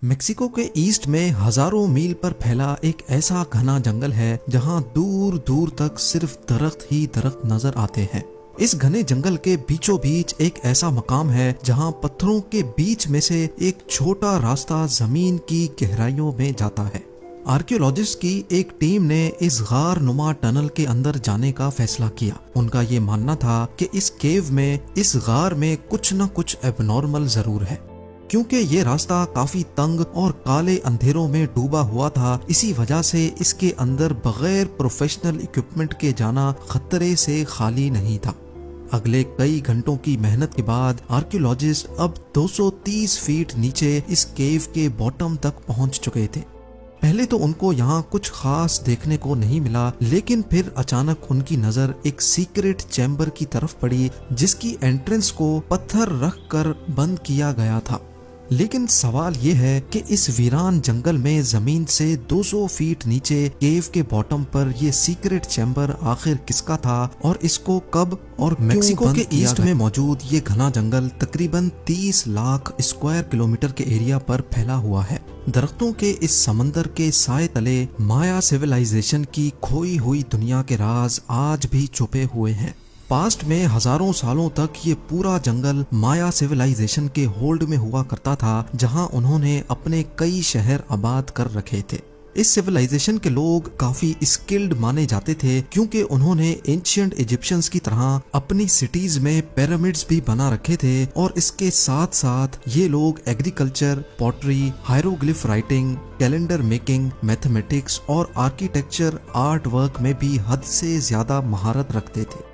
Mexico के east में हजारों मील पर फैला एक ऐसा घना जंगल है जहां दूर दूर तक सिर्फ दरख्त ही दरख्त नजर आते हैं। इस घने जंगल के बीचों बीच एक ऐसा मकाम है जहां पत्थरों के बीच में से एक छोटा रास्ता जमीन की गहराइयों में जाता है। आर्कियोलॉजिस्ट की एक टीम ने इस गार नुमा टनल के अंदर जाने का फैसला किया। उनका ये मानना था कि इस केव में, इस गार में कुछ न कुछ एबनॉर्मल जरूर है, क्योंकि ये रास्ता काफी तंग और काले अंधेरों में डूबा हुआ था। इसी वजह से इसके अंदर बगैर प्रोफेशनल इक्विपमेंट के जाना खतरे से खाली नहीं था। अगले कई घंटों की मेहनत के बाद आर्कियोलॉजिस्ट अब 230 फीट नीचे इस केव के बॉटम तक पहुंच चुके थे। पहले तो उनको यहाँ कुछ खास देखने को नहीं मिला, लेकिन फिर अचानक उनकी नजर एक सीक्रेट चैम्बर की तरफ पड़ी जिसकी एंट्रेंस को पत्थर रख कर बंद किया गया था। लेकिन सवाल ये है कि इस वीरान जंगल में जमीन से 200 फीट नीचे केव के बॉटम पर ये सीक्रेट चैम्बर आखिर किसका था और इसको कब और मेक्सिको के ईस्ट में मौजूद ये घना जंगल तकरीबन 30 लाख स्क्वायर किलोमीटर के एरिया पर फैला हुआ है। दरख्तों के इस समंदर के साए तले माया सिविलाइजेशन की खोई हुई दुनिया के राज आज भी छुपे हुए हैं। पास्ट में हजारों सालों तक ये पूरा जंगल माया सिविलाइजेशन के होल्ड में हुआ करता था, जहां उन्होंने अपने कई शहर आबाद कर रखे थे। इस सिविलाइजेशन के लोग काफी स्किल्ड माने जाते थे, क्योंकि उन्होंने एंशिएंट इजिप्शियंस की तरह अपनी सिटीज में पिरामिड्स भी बना रखे थे। और इसके साथ साथ ये लोग agriculture, pottery, hieroglyph writing, calendar making, mathematics और आर्किटेक्चर आर्ट वर्क में भी हद से ज्यादा महारत रखते थे।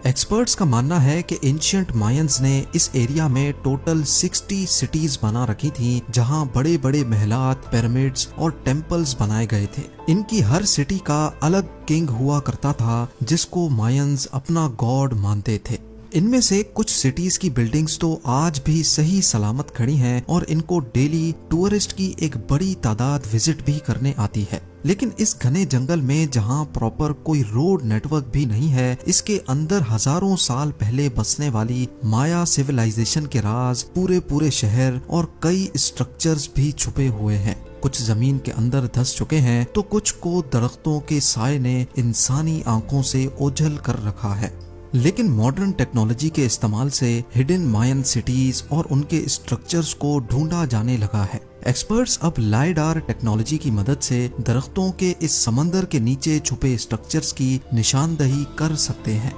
एक्सपर्ट्स का मानना है कि एंशिएंट मायंस ने इस एरिया में टोटल 60 सिटीज बना रखी थी, जहां बड़े बड़े महलात, पिरामिड्स और टेम्पल्स बनाए गए थे। इनकी हर सिटी का अलग किंग हुआ करता था जिसको मायंस अपना गॉड मानते थे। इनमें से कुछ सिटीज की बिल्डिंग्स तो आज भी सही सलामत खड़ी हैं और इनको डेली टूरिस्ट की एक बड़ी तादाद विजिट भी करने आती है। लेकिन इस घने जंगल में जहां प्रॉपर कोई रोड नेटवर्क भी नहीं है, इसके अंदर हजारों साल पहले बसने वाली माया सिविलाइजेशन के राज, पूरे शहर और कई स्ट्रक्चर्स भी छुपे हुए हैं। कुछ जमीन के अंदर धंस चुके हैं तो कुछ को दरख्तों के साए ने इंसानी आंखों से ओझल कर रखा है। लेकिन मॉडर्न टेक्नोलॉजी के इस्तेमाल से हिडन मायन सिटीज और उनके स्ट्रक्चर्स को ढूंढा जाने लगा है। एक्सपर्ट्स अब लाइडार टेक्नोलॉजी की मदद से दरख्तों के इस समंदर के नीचे छुपे स्ट्रक्चर्स की निशानदही कर सकते हैं।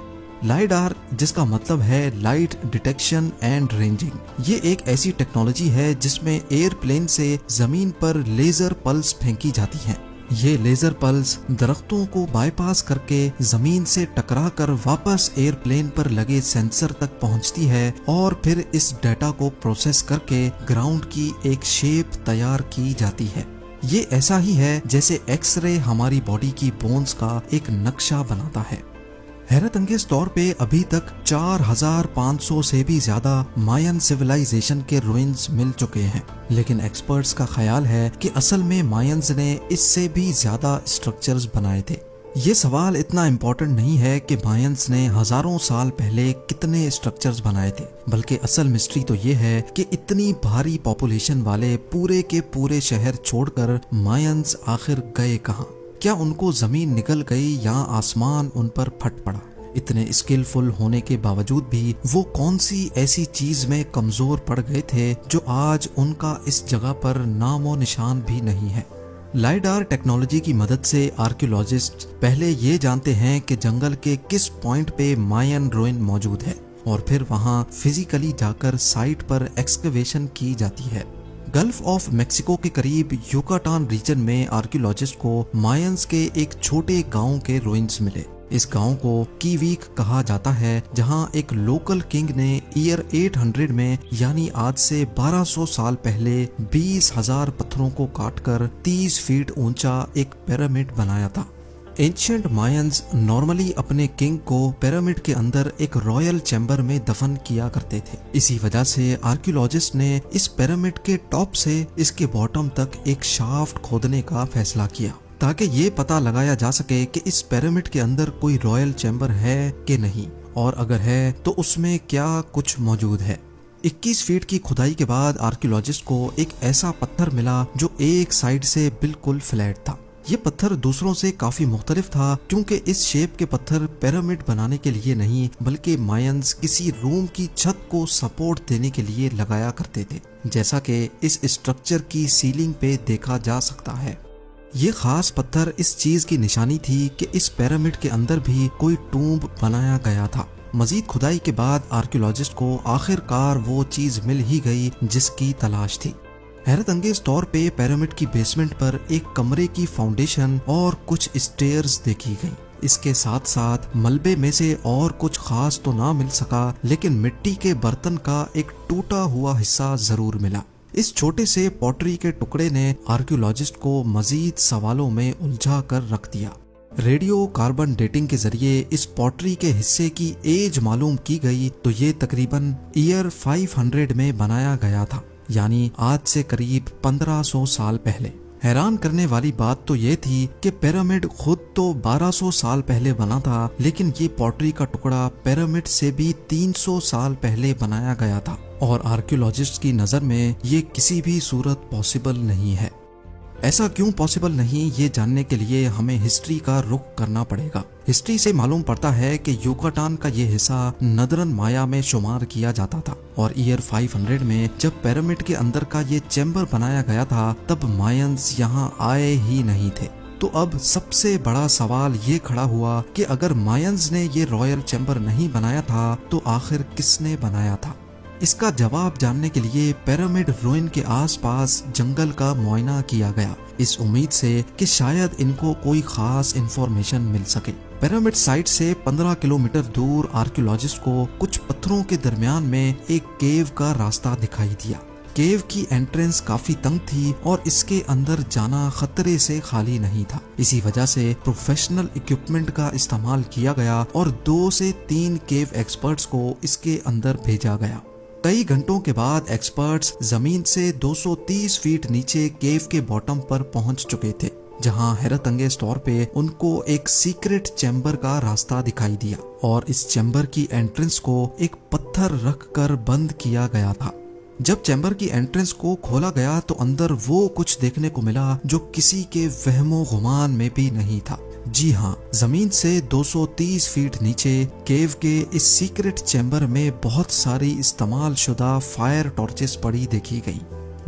लाइडार, जिसका मतलब है लाइट डिटेक्शन एंड रेंजिंग, ये एक ऐसी टेक्नोलॉजी है जिसमें एयरप्लेन से जमीन पर लेजर पल्स फेंकी जाती हैं। ये लेजर पल्स दरख्तों को बाईपास करके जमीन से टकराकर वापस एयरप्लेन पर लगे सेंसर तक पहुंचती है और फिर इस डाटा को प्रोसेस करके ग्राउंड की एक शेप तैयार की जाती है। ये ऐसा ही है जैसे एक्सरे हमारी बॉडी की बोन्स का एक नक्शा बनाता है। हैरत अंगेज तौर पे अभी तक 4500 से भी ज्यादा मायन सिविलाइजेशन के रुइंस मिल चुके हैं, लेकिन एक्सपर्ट्स का ख्याल है कि असल में मायंस ने इससे भी ज्यादा स्ट्रक्चर्स बनाए थे। ये सवाल इतना इम्पोर्टेंट नहीं है कि मायंस ने हजारों साल पहले कितने स्ट्रक्चर्स बनाए थे, बल्कि असल मिस्ट्री तो ये है कि इतनी भारी पॉपुलेशन वाले पूरे के पूरे शहर छोड़कर मायंस आखिर गए कहाँ। क्या उनको जमीन निकल गई या आसमान उन पर फट पड़ा? इतने स्किलफुल होने के बावजूद भी वो कौन सी ऐसी चीज में कमजोर पड़ गए थे जो आज उनका इस जगह पर नामो निशान भी नहीं है। लाइडार टेक्नोलॉजी की मदद से आर्कियोलॉजिस्ट पहले ये जानते हैं कि जंगल के किस पॉइंट पे मायन रुइन मौजूद है और फिर वहाँ फिजिकली जाकर साइट पर एक्सकवेशन की जाती है। गल्फ ऑफ मेक्सिको के करीब युकाटान रीजन में आर्कियोलॉजिस्ट को मायंस के एक छोटे गांव के रुइंस मिले। इस गांव को कीवीक कहा जाता है, जहां एक लोकल किंग ने ईयर 800 में यानी आज से 1200 साल पहले 20,000 पत्थरों को काटकर 30 फीट ऊंचा एक पिरामिड बनाया था। एंशिएंट मायंस नॉर्मली अपने किंग को पिरामिड के अंदर एक रॉयल चैम्बर में दफन किया करते थे। इसी वजह से आर्कियोलॉजिस्ट ने इस पिरामिड के टॉप से इसके बॉटम तक एक शाफ्ट खोदने का फैसला किया, ताकि ये पता लगाया जा सके कि इस पिरामिड के अंदर कोई रॉयल चैम्बर है कि नहीं, और अगर है तो उसमें क्या कुछ मौजूद है। 21 फीट की खुदाई के बाद आर्कियोलॉजिस्ट को एक ऐसा पत्थर मिला जो एक साइड से बिल्कुल फ्लैट था। ये पत्थर दूसरों से काफी मुख्तलिफ था क्योंकि इस शेप के पत्थर पिरामिड बनाने के लिए नहीं बल्कि मायंस किसी रूम की छत को सपोर्ट देने के लिए लगाया करते थे, जैसा कि इस स्ट्रक्चर की सीलिंग पे देखा जा सकता है। ये खास पत्थर इस चीज की निशानी थी कि इस पिरामिड के अंदर भी कोई टूम्ब बनाया गया था। मजीद खुदाई के बाद आर्कियोलॉजिस्ट को आखिरकार वो चीज मिल ही गई जिसकी तलाश थी। हैरत अंगेज तौर पे पिरामिड की बेसमेंट पर एक कमरे की फाउंडेशन और कुछ स्टेयर्स देखी गई। इसके साथ साथ मलबे में से और कुछ खास तो ना मिल सका, लेकिन मिट्टी के बर्तन का एक टूटा हुआ हिस्सा जरूर मिला। इस छोटे से पॉटरी के टुकड़े ने आर्कियोलॉजिस्ट को मजीद सवालों में उलझा कर रख दिया। रेडियो कार्बन डेटिंग के जरिए इस पॉटरी के हिस्से की एज मालूम की गई तो ये तकरीबन ईयर 500 में बनाया गया था, यानी आज से करीब 1500 साल पहले। हैरान करने वाली बात तो ये थी कि पिरामिड खुद तो 1200 साल पहले बना था, लेकिन ये पॉटरी का टुकड़ा पिरामिड से भी 300 साल पहले बनाया गया था और आर्कियोलॉजिस्ट की नजर में ये किसी भी सूरत पॉसिबल नहीं है। ऐसा क्यों पॉसिबल नहीं, ये जानने के लिए हमें हिस्ट्री का रुख करना पड़ेगा। हिस्ट्री से मालूम पड़ता है कि युकाटान का ये हिस्सा नदरन माया में शुमार किया जाता था और ईयर 500 में जब पिरामिड के अंदर का ये चैम्बर बनाया गया था तब मायंस यहाँ आए ही नहीं थे। तो अब सबसे बड़ा सवाल ये खड़ा हुआ कि अगर मायंस ने ये रॉयल चैम्बर नहीं बनाया था तो आखिर किसने बनाया था। इसका जवाब जानने के लिए पिरामिड रूइन के आसपास जंगल का मुआयना किया गया, इस उम्मीद से कि शायद इनको कोई खास इंफॉर्मेशन मिल सके। पिरामिड साइट से 15 किलोमीटर दूर आर्कियोलॉजिस्ट को कुछ पत्थरों के दरमियान में एक केव का रास्ता दिखाई दिया। केव की एंट्रेंस काफी तंग थी और इसके अंदर जाना खतरे से खाली नहीं था। इसी वजह से प्रोफेशनल इक्विपमेंट का इस्तेमाल किया गया और 2 से 3 केव एक्सपर्ट्स को इसके अंदर भेजा गया। कई घंटों के बाद एक्सपर्ट्स जमीन से 230 फीट नीचे केव के बॉटम पर पहुंच चुके थे, जहां हैरत अंगेज तौर पे उनको एक सीक्रेट चैम्बर का रास्ता दिखाई दिया और इस चैम्बर की एंट्रेंस को एक पत्थर रख कर बंद किया गया था। जब चैम्बर की एंट्रेंस को खोला गया तो अंदर वो कुछ देखने को मिला जो किसी के वहमो गुमान में भी नहीं था। जी हाँ, जमीन से 230 फीट नीचे केव के इस सीक्रेट चैम्बर में बहुत सारी इस्तेमाल शुदा फायर टॉर्चेस पड़ी देखी गई,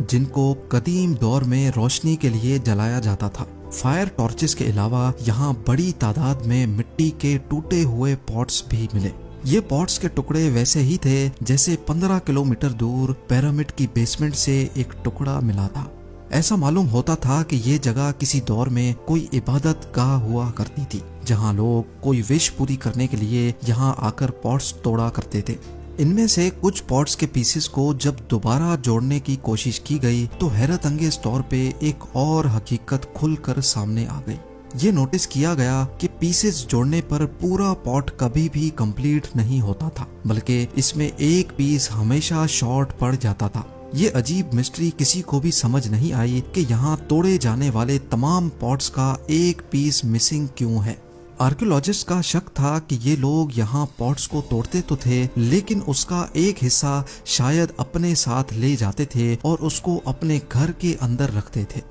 जिनको कदीम दौर में रोशनी के लिए जलाया जाता था। फायर टॉर्चेस के अलावा यहाँ बड़ी तादाद में मिट्टी के टूटे हुए पॉट्स भी मिले। ये पॉट्स के टुकड़े वैसे ही थे जैसे 15 किलोमीटर दूर पिरामिड की बेसमेंट से एक टुकड़ा मिला था। ऐसा मालूम होता था कि ये जगह किसी दौर में कोई इबादत गाह हुआ करती थी, जहाँ लोग कोई विश पूरी करने के लिए यहाँ आकर पॉट्स तोड़ा करते थे। इनमें से कुछ पॉट्स के पीसेस को जब दोबारा जोड़ने की कोशिश की गई तो हैरत अंगेज तौर पे एक और हकीकत खुलकर सामने आ गई। ये नोटिस किया गया कि पीसेस जोड़ने पर पूरा पॉट कभी भी कंप्लीट नहीं होता था, बल्कि इसमें एक पीस हमेशा शॉर्ट पड़ जाता था। ये अजीब मिस्ट्री किसी को भी समझ नहीं आई कि यहाँ तोड़े जाने वाले तमाम पॉट्स का एक पीस मिसिंग क्यों है। आर्कियोलॉजिस्ट का शक था कि ये लोग यहाँ पॉट्स को तोड़ते तो थे, लेकिन उसका एक हिस्सा शायद अपने साथ ले जाते थे और उसको अपने घर के अंदर रखते थे।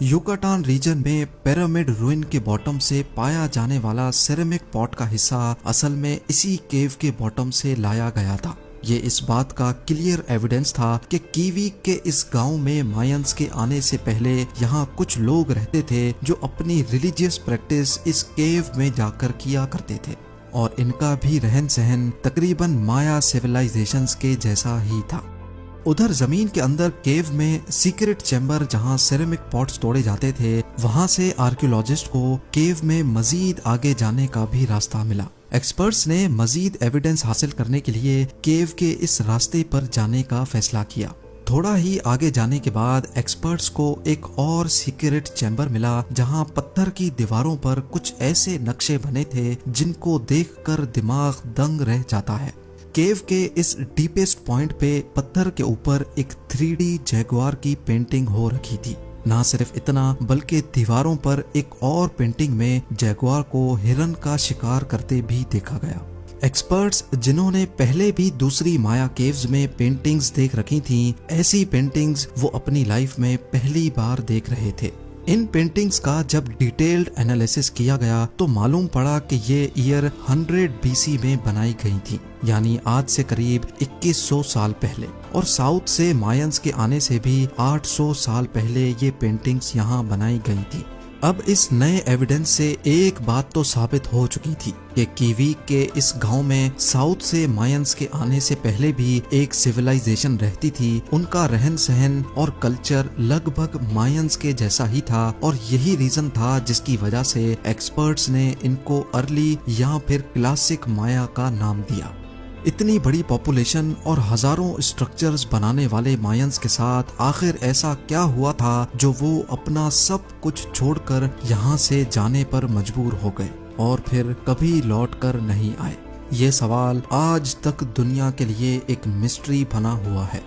युकाटान रीजन में पिरामिड रूइन के बॉटम से पाया जाने वाला सिरेमिक पॉट का हिस्सा असल में इसी केव के बॉटम से लाया गया था। ये इस बात का क्लियर एविडेंस था कि कीवी के इस गांव में मायंस के आने से पहले यहाँ कुछ लोग रहते थे जो अपनी रिलीजियस प्रैक्टिस इस केव में जाकर किया करते थे और इनका भी रहन सहन तकरीबन माया सिविलाइजेशंस के जैसा ही था। उधर जमीन के अंदर केव में सीक्रेट चैम्बर जहां सिरेमिक पॉट्स तोड़े जाते थे, वहां से आर्कियोलॉजिस्ट को केव में मजीद आगे जाने का भी रास्ता मिला। एक्सपर्ट्स ने मजीद एविडेंस हासिल करने के लिए केव के इस रास्ते पर जाने का फैसला किया। थोड़ा ही आगे जाने के बाद एक्सपर्ट्स को एक और सीक्रेट चैम्बर मिला, जहां पत्थर की दीवारों पर कुछ ऐसे नक्शे बने थे जिनको देखकर दिमाग दंग रह जाता है। केव के इस डीपेस्ट पॉइंट पे पत्थर के ऊपर एक 3D जैगुआर की पेंटिंग हो रखी थी। ना सिर्फ इतना, बल्कि दीवारों पर एक और पेंटिंग में जैगुआर को हिरन का शिकार करते भी देखा गया। एक्सपर्ट्स जिन्होंने पहले भी दूसरी माया केव्स में पेंटिंग्स देख रखी थीं, ऐसी पेंटिंग्स वो अपनी लाइफ में पहली बार देख रहे थे। इन पेंटिंग्स का जब डिटेल्ड एनालिसिस किया गया तो मालूम पड़ा कि ये ईयर 100 BC में बनाई गई थी, यानी आज से करीब 2100 साल पहले। और साउथ से मायंस के आने से भी 800 साल पहले ये पेंटिंग्स यहाँ बनाई गई थी। अब इस नए एविडेंस से एक बात तो साबित हो चुकी थी कि कीवी के इस गांव में साउथ से मायंस के आने से पहले भी एक सिविलाइजेशन रहती थी। उनका रहन सहन और कल्चर लगभग मायंस के जैसा ही था और यही रीजन था जिसकी वजह से एक्सपर्ट्स ने इनको अर्ली या फिर क्लासिक माया का नाम दिया। इतनी बड़ी पॉपुलेशन और हजारों स्ट्रक्चर्स बनाने वाले मायंस के साथ आखिर ऐसा क्या हुआ था जो वो अपना सब कुछ छोड़कर यहाँ से जाने पर मजबूर हो गए और फिर कभी लौट कर नहीं आए? ये सवाल आज तक दुनिया के लिए एक मिस्ट्री बना हुआ है।